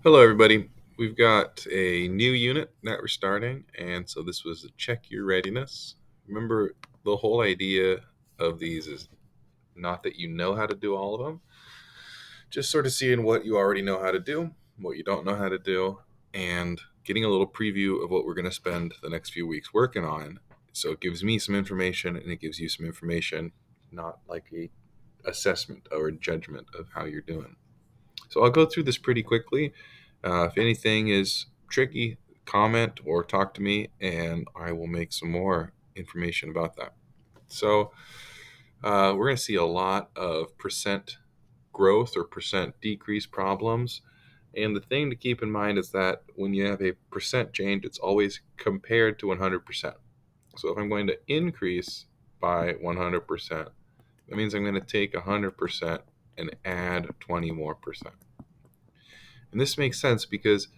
Hello, everybody. We've got a new unit that we're starting, and so this was a check your readiness. Remember, the whole idea of these is not that you know how to do all of them, just sort of seeing what you already know how to do, what you don't know how to do, and getting a little preview of what we're going to spend the next few weeks working on. So it gives me some information and it gives you some information, not like a assessment or a judgment of how you're doing. So I'll go through this pretty quickly. If anything is tricky, comment or talk to me, and I will make some more information about that. So we're going to see a lot of percent growth or percent decrease problems. And the thing to keep in mind is that when you have a percent change, it's always compared to 100%. So if I'm going to increase by 100%, that means I'm going to take 100% and add 20 more percent. And this makes sense because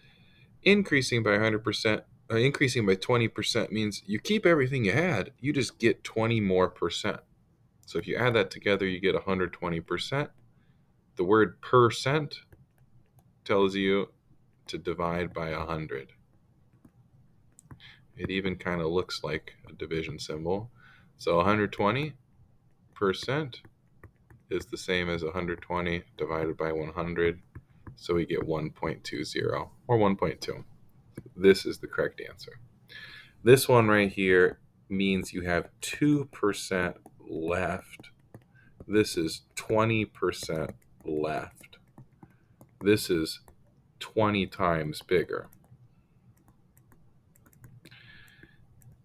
increasing by 100%, increasing by 20% means you keep everything you had, you just get 20 more percent. So if you add that together, you get 120%. The word percent tells you to divide by 100. It even kind of looks like a division symbol. So 120% is the same as 120 divided by 100. So we get 1.20 or 1.2. This is the correct answer. This one right here means you have 2% left. This is 20% left. This is 20 times bigger.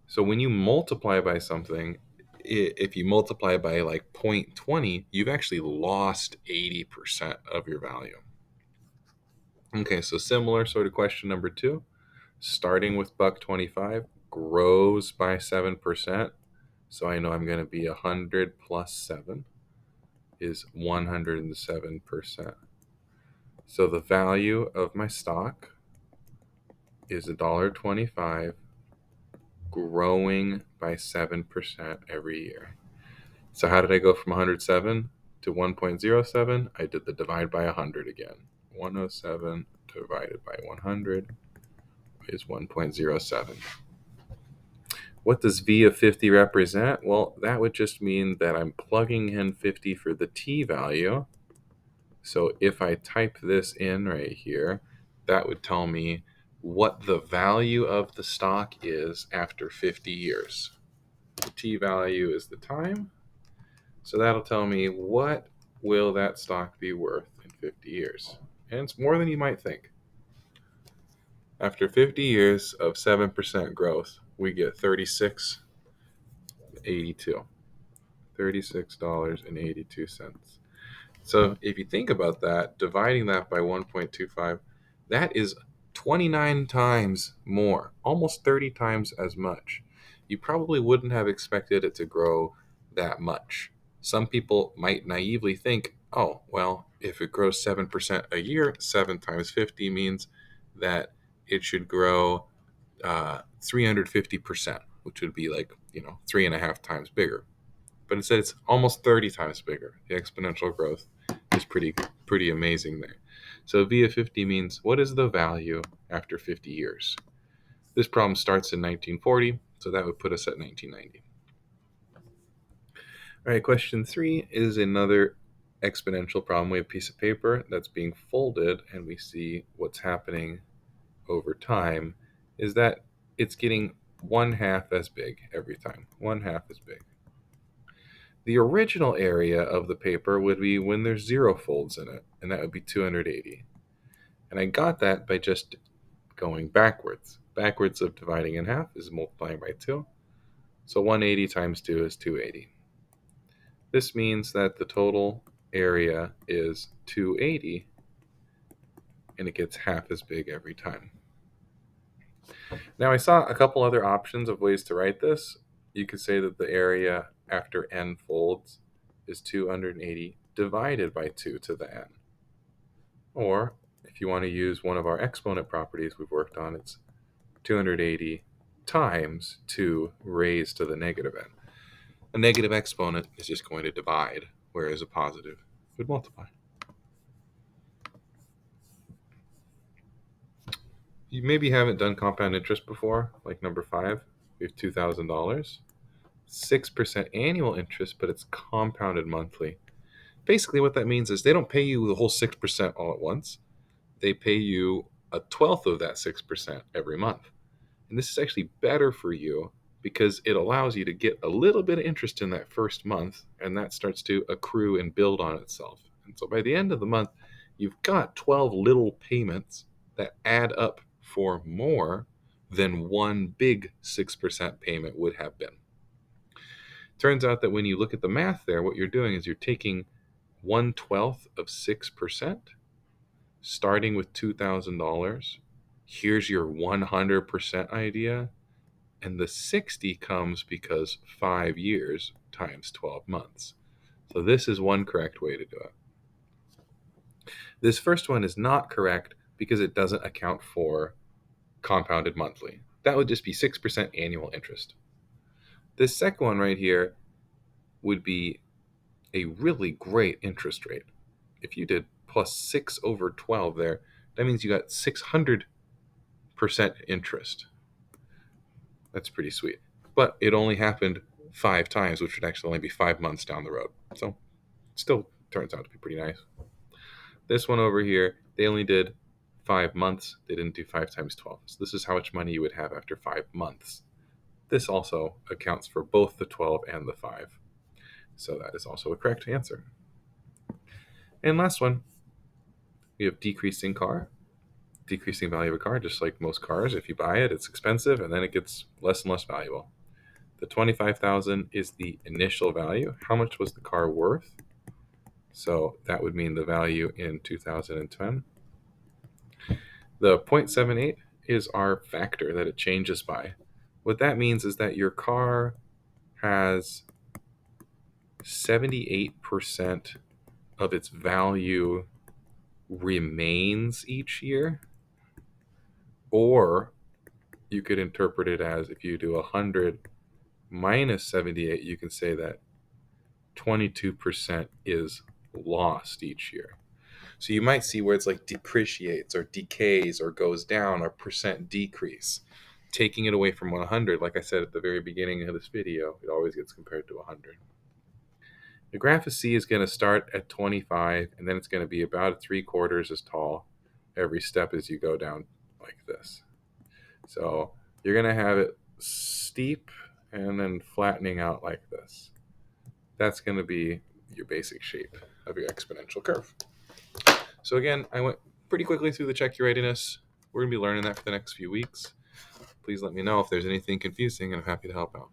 So when you multiply by something, if you multiply by like 0.20, you've actually lost 80% of your value. Okay, so similar sort of question number 2. Starting with $1.25 grows by 7%. So I know I'm going to be 100 plus 7 is 107%. So the value of my stock is $1.25 growing by 7% every year. So how did I go from 107 to 1.07? I did the divide by 100 again. 107 divided by 100 is 1.07. What does V of 50 represent? Well, that would just mean that I'm plugging in 50 for the t value. So if I type this in right here, that would tell me what the value of the stock is after 50 years. The t value is the time. So that'll tell me what will that stock be worth in 50 years. And it's more than you might think. After 50 years of 7% growth, we get $36.82. $36.82. So if you think about that, dividing that by 1.25, that is 29 times more, almost 30 times as much. You probably wouldn't have expected it to grow that much. Some people might naively think, oh, well, if it grows 7% a year, 7 times 50 means that it should grow 350%, which would be like, 3.5 times bigger. But instead, it's almost 30 times bigger. The exponential growth is pretty amazing there. So V of 50 means what is the value after 50 years? This problem starts in 1940, so that would put us at 1990. All right, question 3 is another exponential problem. We have a piece of paper that's being folded, and we see what's happening over time is that it's getting 1/2 as big every time. 1/2 as big. The original area of the paper would be when there's 0 folds in it, and that would be 280. And I got that by just going backwards. Backwards of dividing in half is multiplying by 2. So 180 times 2 is 280. This means that the total area is 280, and it gets half as big every time. Now I saw a couple other options of ways to write this. You could say that the area after n folds is 280 divided by 2 to the n. Or if you want to use one of our exponent properties we've worked on, it's 280 times 2 raised to the negative n. A negative exponent is just going to divide, whereas a positive would multiply. You maybe haven't done compound interest before, like number 5. We have $2,000. 6% annual interest, but it's compounded monthly. Basically, what that means is they don't pay you the whole 6% all at once. They pay you a twelfth of that 6% every month. And this is actually better for you because it allows you to get a little bit of interest in that first month, and that starts to accrue and build on itself. And so by the end of the month, you've got 12 little payments that add up for more than one big 6% payment would have been. Turns out that when you look at the math there, what you're doing is you're taking 1/12 of 6%, starting with $2,000. Here's your 100% idea. And the 60 comes because 5 years times 12 months. So this is one correct way to do it. This first one is not correct because it doesn't account for compounded monthly. That would just be 6% annual interest. This second one right here would be a really great interest rate. If you did plus 6 over 12 there, that means you got 600% interest. That's pretty sweet. But it only happened 5 times, which would actually only be 5 months down the road. So it still turns out to be pretty nice. This one over here, they only did 5 months. They didn't do 5 times 12. So this is how much money you would have after 5 months. This also accounts for both the 12 and the 5. So that is also a correct answer. And last one, we have decreasing car. Decreasing value of a car, just like most cars. If you buy it, it's expensive, and then it gets less and less valuable. The $25,000 is the initial value. How much was the car worth? So that would mean the value in 2010. The 0.78 is our factor that it changes by. What that means is that your car has 78% of its value remains each year, or you could interpret it as if you do 100 minus 78, you can say that 22% is lost each year. So you might see where it's like depreciates or decays or goes down or percent decrease. Taking it away from 100, like I said at the very beginning of this video, it always gets compared to 100. The graph of C is going to start at 25, and then it's going to be about 3/4 as tall every step as you go down like this. So you're going to have it steep and then flattening out like this. That's going to be your basic shape of your exponential curve. So again, I went pretty quickly through the check your readiness. We're going to be learning that for the next few weeks. Please let me know if there's anything confusing, and I'm happy to help out.